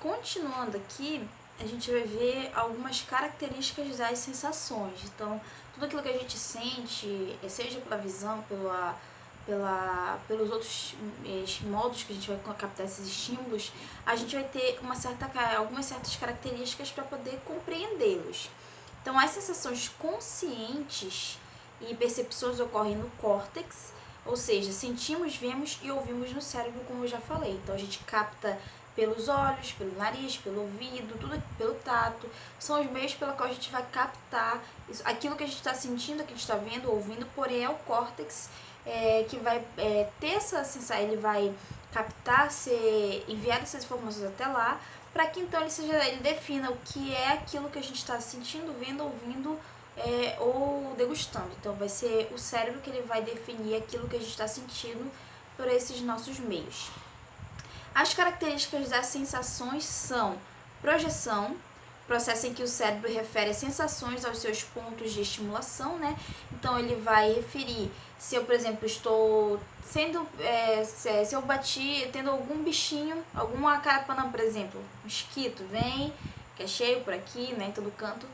continuando aqui, a gente vai ver algumas características das sensações. Então, tudo aquilo que a gente sente, seja pela visão, pelos outros modos que a gente vai captar esses estímulos, a gente vai ter algumas certas características para poder compreendê-los. Então, as sensações conscientes e percepções ocorrem no córtex, ou seja, sentimos, vemos e ouvimos no cérebro, como eu já falei. Então, a gente capta pelos olhos, pelo nariz, pelo ouvido, tudo pelo tato. São os meios pelo qual a gente vai captar aquilo que a gente está sentindo, que a gente está vendo, ouvindo, porém é o córtex que vai ter essa sensação, ele vai captar, enviar essas informações até lá, para que então ele defina o que é aquilo que a gente está sentindo, vendo, ouvindo ou degustando. Então vai ser o cérebro que ele vai definir aquilo que a gente está sentindo por esses nossos meios. As características das sensações são projeção, processo em que o cérebro refere as sensações aos seus pontos de estimulação, né? Então ele vai referir se eu, por exemplo, estou se eu bati, tendo algum bichinho, alguma carapana, por exemplo, um mosquito vem, que é cheio por aqui, né, em todo canto,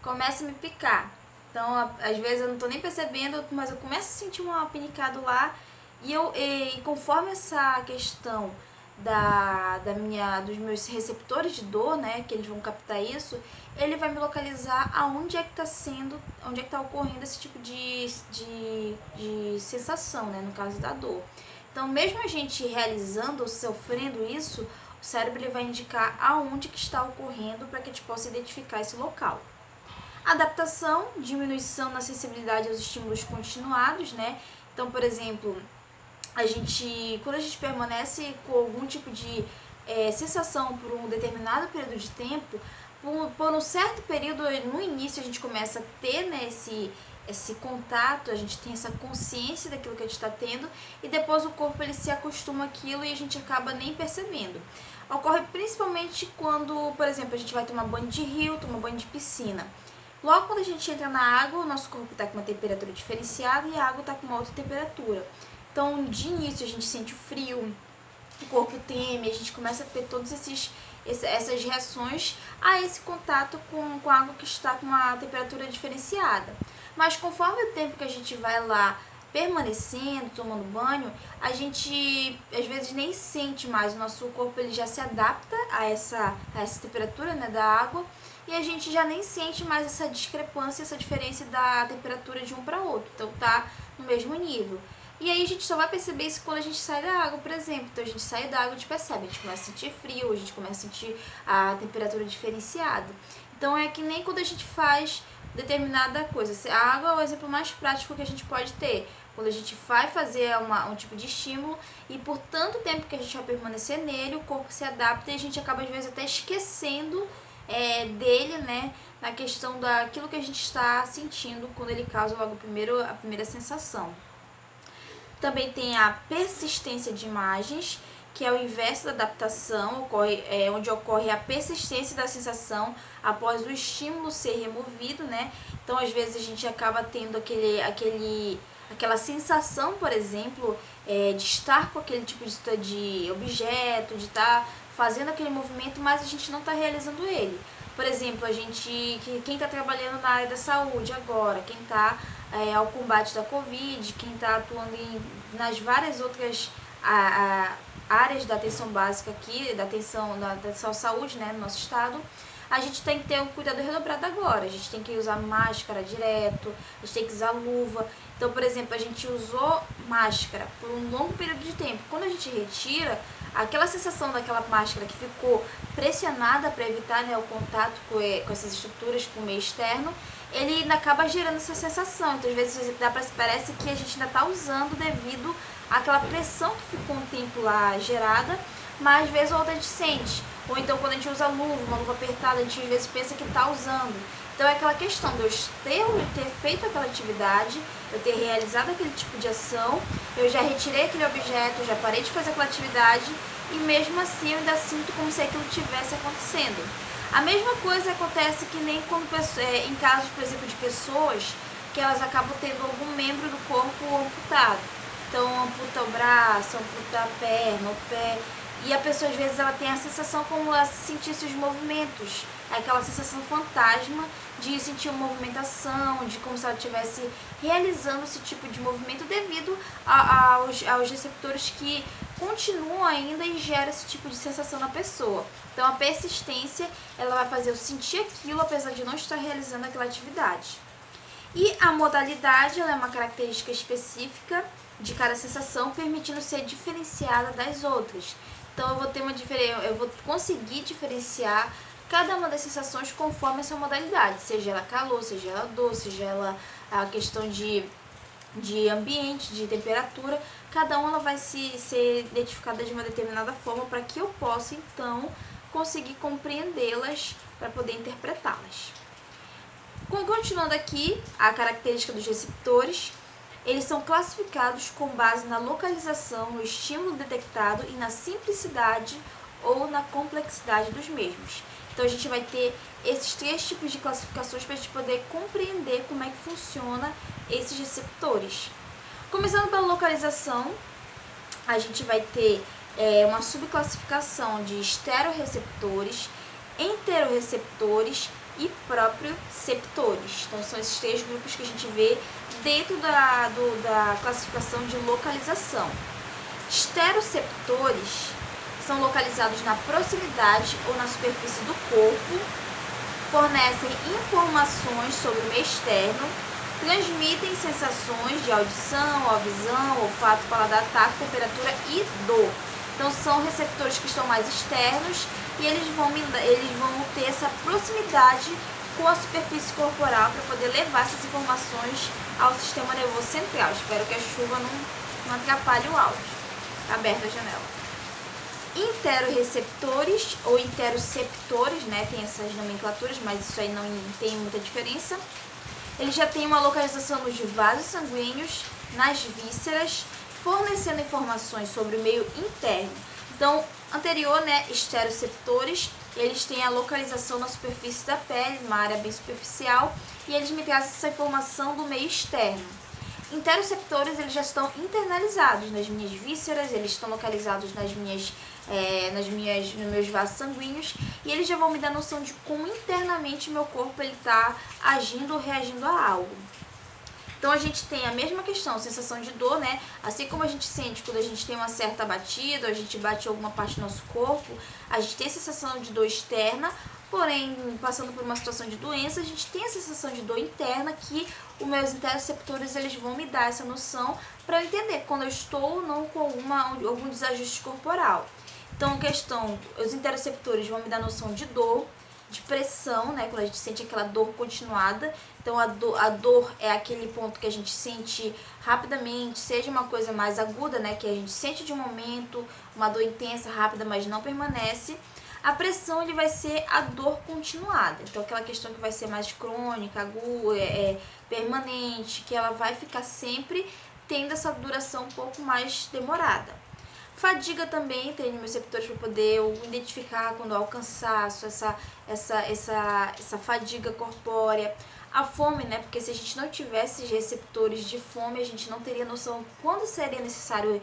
começa a me picar. Então, às vezes eu não estou nem percebendo, mas eu começo a sentir um pinicado lá e conforme essa questão dos meus receptores de dor, né, que eles vão captar isso, ele vai me localizar aonde é que está ocorrendo esse tipo de sensação, né, no caso da dor. Então, mesmo a gente realizando ou sofrendo isso, o cérebro ele vai indicar aonde que está ocorrendo para que a gente possa identificar esse local. Adaptação, diminuição na sensibilidade aos estímulos continuados, né? Então, por exemplo, quando a gente permanece com algum tipo de sensação por um determinado período de tempo, por um certo período, no início a gente começa a ter, né, esse contato, a gente tem essa consciência daquilo que a gente está tendo, e depois o corpo ele se acostuma àquilo e a gente acaba nem percebendo. Ocorre principalmente quando, por exemplo, a gente vai tomar banho de rio, tomar banho de piscina. Logo quando a gente entra na água, o nosso corpo está com uma temperatura diferenciada e a água está com uma outra temperatura. Então, de início, a gente sente o frio, o corpo treme, a gente começa a ter todas essas reações a esse contato com a água que está com uma temperatura diferenciada. Mas conforme o tempo que a gente vai lá permanecendo, tomando banho, a gente às vezes nem sente mais, o nosso corpo ele já se adapta a essa temperatura, né, da água, e a gente já nem sente mais essa discrepância, essa diferença da temperatura de um para outro, então tá no mesmo nível. E aí a gente só vai perceber isso quando a gente sai da água, por exemplo. Então a gente sai da água e a gente percebe, a gente começa a sentir frio, a gente começa a sentir a temperatura diferenciada. Então é que nem quando a gente faz determinada coisa. A água é o exemplo mais prático que a gente pode ter. Quando a gente vai fazer um tipo de estímulo e por tanto tempo que a gente vai permanecer nele, o corpo se adapta e a gente acaba às vezes até esquecendo dele, né, na questão daquilo que a gente está sentindo quando ele causa logo a primeira sensação. Também tem a persistência de imagens, que é o inverso da adaptação, onde ocorre a persistência da sensação após o estímulo ser removido, né? Então, às vezes, a gente acaba tendo aquela sensação, por exemplo, de estar com aquele tipo de objeto, de estar fazendo aquele movimento, mas a gente não está realizando ele. Por exemplo, quem está trabalhando na área da saúde agora, quem está ao combate da Covid, quem está atuando nas várias outras áreas da atenção básica aqui, da atenção à saúde, né, no nosso estado, a gente tem que ter um cuidado redobrado agora. A gente tem que usar máscara direto, a gente tem que usar luva. Então, por exemplo, a gente usou máscara por um longo período de tempo. Quando a gente retira, aquela sensação daquela máscara que ficou pressionada para evitar, né, o contato com essas estruturas, com o meio externo, ele acaba gerando essa sensação. Então, às vezes, parece que a gente ainda está usando devido àquela pressão que ficou um tempo lá gerada, mas às vezes outra a gente sente. Ou então, quando a gente usa luva, uma luva apertada, a gente às vezes pensa que está usando. Então, é aquela questão de eu ter feito aquela atividade, eu ter realizado aquele tipo de ação, eu já retirei aquele objeto, já parei de fazer aquela atividade e mesmo assim eu ainda sinto como se aquilo estivesse acontecendo. A mesma coisa acontece que nem quando, em casos, por exemplo, de pessoas que elas acabam tendo algum membro do corpo amputado. Então, amputa o braço, amputa a perna, o pé. E a pessoa, às vezes, ela tem a sensação como ela sentisse os movimentos, aquela sensação fantasma de sentir uma movimentação, de como se ela estivesse realizando esse tipo de movimento devido aos receptores que continuam ainda e gera esse tipo de sensação na pessoa. Então, a persistência, ela vai fazer eu sentir aquilo, apesar de não estar realizando aquela atividade. E a modalidade, ela é uma característica específica de cada sensação, permitindo ser diferenciada das outras. Então, eu vou conseguir diferenciar cada uma das sensações conforme essa modalidade, seja ela calor, seja ela dor, seja ela a questão de ambiente, de temperatura, cada uma ela vai ser identificada de uma determinada forma para que eu possa, então, conseguir compreendê-las para poder interpretá-las. Continuando aqui, a característica dos receptores, eles são classificados com base na localização, no estímulo detectado e na simplicidade ou na complexidade dos mesmos. Então, a gente vai ter esses 3 tipos de classificações para a gente poder compreender como é que funciona esses receptores. Começando pela localização, a gente vai ter uma subclassificação de estereoreceptores, enteroreceptores e proprioceptores. Então, são esses 3 grupos que a gente vê dentro da classificação de localização. Estereoreceptores são localizados na proximidade ou na superfície do corpo, fornecem informações sobre o meio externo, transmitem sensações de audição, visão, olfato, paladar, tato, temperatura e dor. Então, são receptores que estão mais externos e eles vão ter essa proximidade com a superfície corporal para poder levar essas informações ao sistema nervoso central. Espero que a chuva não atrapalhe o áudio. Aberta a janela. Interoreceptores ou interoceptores, né? Tem essas nomenclaturas, mas isso aí não tem muita diferença. Ele já tem uma localização nos vasos sanguíneos, nas vísceras, fornecendo informações sobre o meio interno. Então, anterior, né, estereoreceptores, eles têm a localização na superfície da pele, numa área bem superficial, e eles me trazem essa informação do meio externo. Interoceptores, eles já estão internalizados nas minhas vísceras, eles estão localizados nos meus vasos sanguíneos, e eles já vão me dar noção de como internamente meu corpo está agindo ou reagindo a algo. Então, a gente tem a mesma questão, sensação de dor, né? Assim como a gente sente quando a gente tem uma certa batida, a gente bate em alguma parte do nosso corpo, a gente tem a sensação de dor externa, porém, passando por uma situação de doença, a gente tem a sensação de dor interna que os meus interoceptores, eles vão me dar essa noção para eu entender quando eu estou ou não com algum desajuste corporal. Então, os interoceptores vão me dar noção de dor, de pressão, né, quando a gente sente aquela dor continuada. Então, a dor é aquele ponto que a gente sente rapidamente, seja uma coisa mais aguda, né, que a gente sente de um momento, uma dor intensa, rápida, mas não permanece. A pressão, ele vai ser a dor continuada. Então, aquela questão que vai ser mais crônica, aguda, permanente, que ela vai ficar sempre tendo essa duração um pouco mais demorada. Fadiga também, tem meus receptores para poder identificar quando há o cansaço, essa fadiga corpórea. A fome, né? Porque se a gente não tivesse receptores de fome, a gente não teria noção quando seria necessário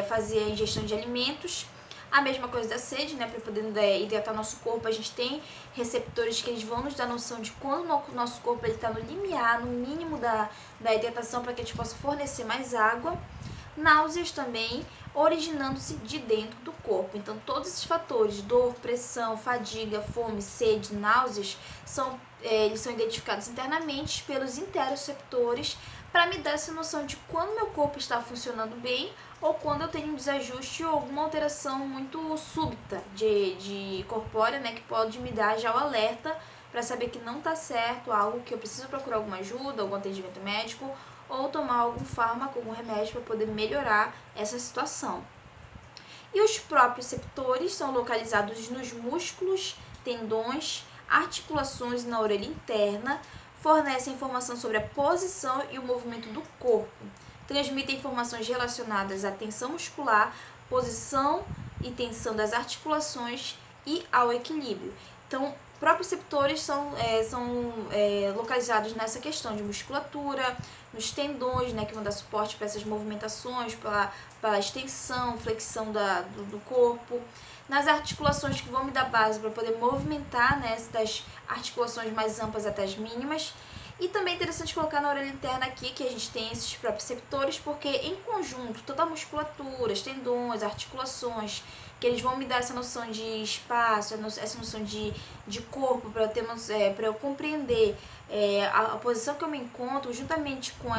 fazer a ingestão de alimentos. A mesma coisa da sede, né? Para poder hidratar nosso corpo, a gente tem receptores que eles vão nos dar noção de quando o nosso corpo está no limiar, no mínimo da hidratação, para que a gente possa fornecer mais água. Náuseas também, originando-se de dentro do corpo. Então, todos esses fatores, dor, pressão, fadiga, fome, sede, náuseas, eles são identificados internamente pelos interoceptores para me dar essa noção de quando meu corpo está funcionando bem ou quando eu tenho um desajuste ou alguma alteração muito súbita de corpórea, né, que pode me dar já o alerta para saber que não está certo, algo que eu preciso procurar alguma ajuda, algum atendimento médico ou tomar algum fármaco, algum remédio para poder melhorar essa situação. E os proprioceptores são localizados nos músculos, tendões, articulações e na orelha interna, fornecem informação sobre a posição e o movimento do corpo, transmitem informações relacionadas à tensão muscular, posição e tensão das articulações e ao equilíbrio. Então, proprioceptores são localizados nessa questão de musculatura, nos tendões, né, que vão dar suporte para essas movimentações, para extensão, flexão do corpo, nas articulações que vão me dar base para poder movimentar, né, das articulações mais amplas até as mínimas. E também é interessante colocar na orelha interna aqui que a gente tem esses proprioceptores, porque em conjunto, toda a musculatura, os tendões, articulações, que eles vão me dar essa noção de espaço, essa noção de corpo, para eu compreender a posição que eu me encontro, juntamente com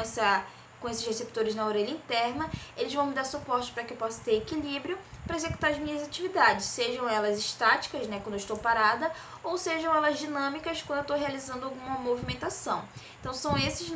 esses receptores na orelha interna, eles vão me dar suporte para que eu possa ter equilíbrio para executar as minhas atividades, sejam elas estáticas, né, quando eu estou parada, ou sejam elas dinâmicas quando eu estou realizando alguma movimentação. Então são esses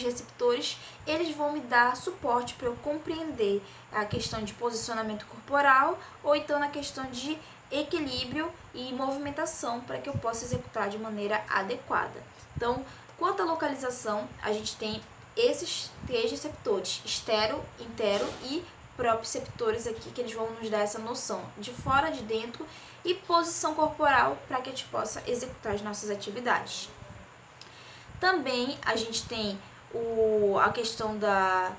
receptores, eles vão me dar suporte para eu compreender a questão de posicionamento corporal ou então na questão de equilíbrio e movimentação para que eu possa executar de maneira adequada. Então, quanto à localização, a gente tem esses 3 receptores, estero, intero e proprioceptores aqui, que eles vão nos dar essa noção de fora, de dentro e posição corporal para que a gente possa executar as nossas atividades. Também a gente tem a questão da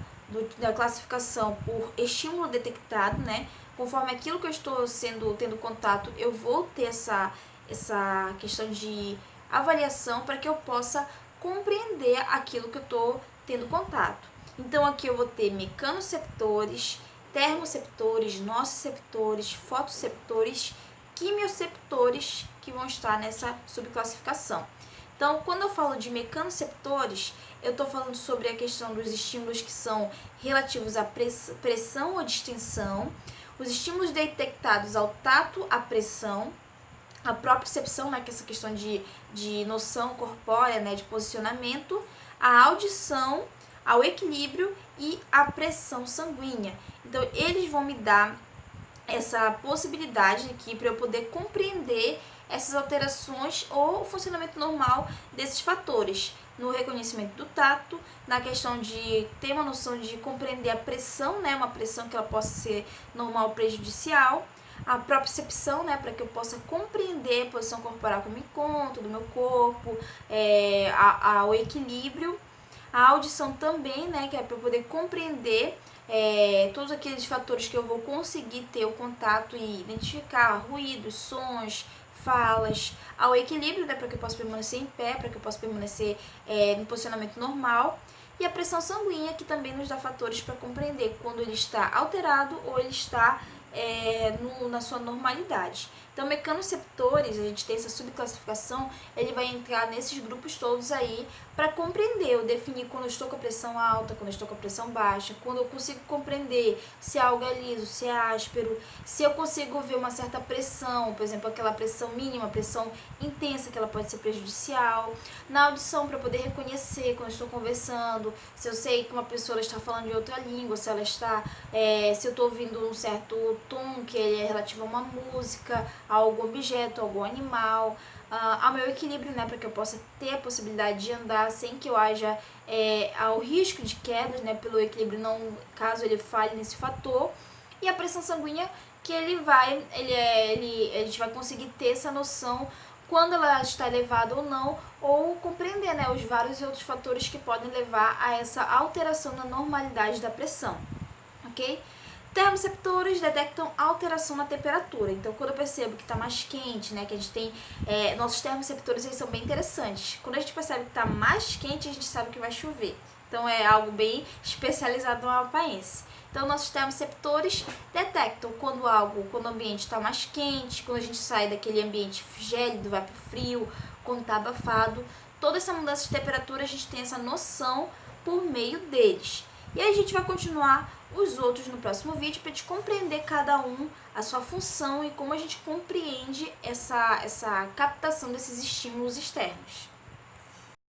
classificação por estímulo detectado, né? Conforme aquilo que eu estou tendo contato, eu vou ter essa questão de avaliação para que eu possa compreender aquilo que eu estou tendo contato. Então aqui eu vou ter mecanoceptores, termoceptores, nociceptores, fotoceptores, quimioceptores que vão estar nessa subclassificação. Então, quando eu falo de mecanoceptores, eu estou falando sobre a questão dos estímulos que são relativos à pressão ou distensão, os estímulos detectados ao tato, à pressão, a propriocepção, né, que é essa questão de noção corpórea, né, de posicionamento, a audição, ao equilíbrio e a pressão sanguínea. Então, eles vão me dar essa possibilidade aqui para eu poder compreender essas alterações ou o funcionamento normal desses fatores. No reconhecimento do tato, na questão de ter uma noção de compreender a pressão, né, uma pressão que ela possa ser normal ou prejudicial, a propriocepção, né, para que eu possa compreender a posição corporal que eu me encontro, do meu corpo, o equilíbrio, a audição também, né, que é para eu poder compreender todos aqueles fatores que eu vou conseguir ter o contato e identificar ruídos, sons, falas, ao equilíbrio, né, para que eu possa permanecer em pé, para que eu possa permanecer no posicionamento normal, e a pressão sanguínea, que também nos dá fatores para compreender quando ele está alterado ou ele está na sua normalidade. Então, mecanoceptores, a gente tem essa subclassificação, ele vai entrar nesses grupos todos aí para compreender, eu definir quando eu estou com a pressão alta, quando eu estou com a pressão baixa, quando eu consigo compreender se algo é liso, se é áspero, se eu consigo ver uma certa pressão, por exemplo, aquela pressão mínima, pressão intensa, que ela pode ser prejudicial. Na audição, para poder reconhecer quando eu estou conversando, se eu sei que uma pessoa está falando de outra língua, se ela está, se eu estou ouvindo um certo tom que ele é relativo a uma música, a algum objeto, a algum animal, ao meu equilíbrio, né, para que eu possa ter a possibilidade de andar sem que eu haja ao risco de quedas, né, pelo equilíbrio, não, caso ele falhe nesse fator, e a pressão sanguínea, que a gente vai conseguir ter essa noção quando ela está elevada ou não, ou compreender, né, os vários outros fatores que podem levar a essa alteração na normalidade da pressão, ok? Termoceptores detectam alteração na temperatura. Então, quando eu percebo que está mais quente, né, que a gente tem nossos termoceptores, eles são bem interessantes. Quando a gente percebe que está mais quente, a gente sabe que vai chover. Então, é algo bem especializado no amapaense. Então, nossos termoceptores detectam quando o ambiente está mais quente, quando a gente sai daquele ambiente gélido, vai para o frio, quando está abafado. Toda essa mudança de temperatura, a gente tem essa noção por meio deles. E aí a gente vai continuar os outros no próximo vídeo para a gente compreender cada um, a sua função e como a gente compreende essa captação desses estímulos externos.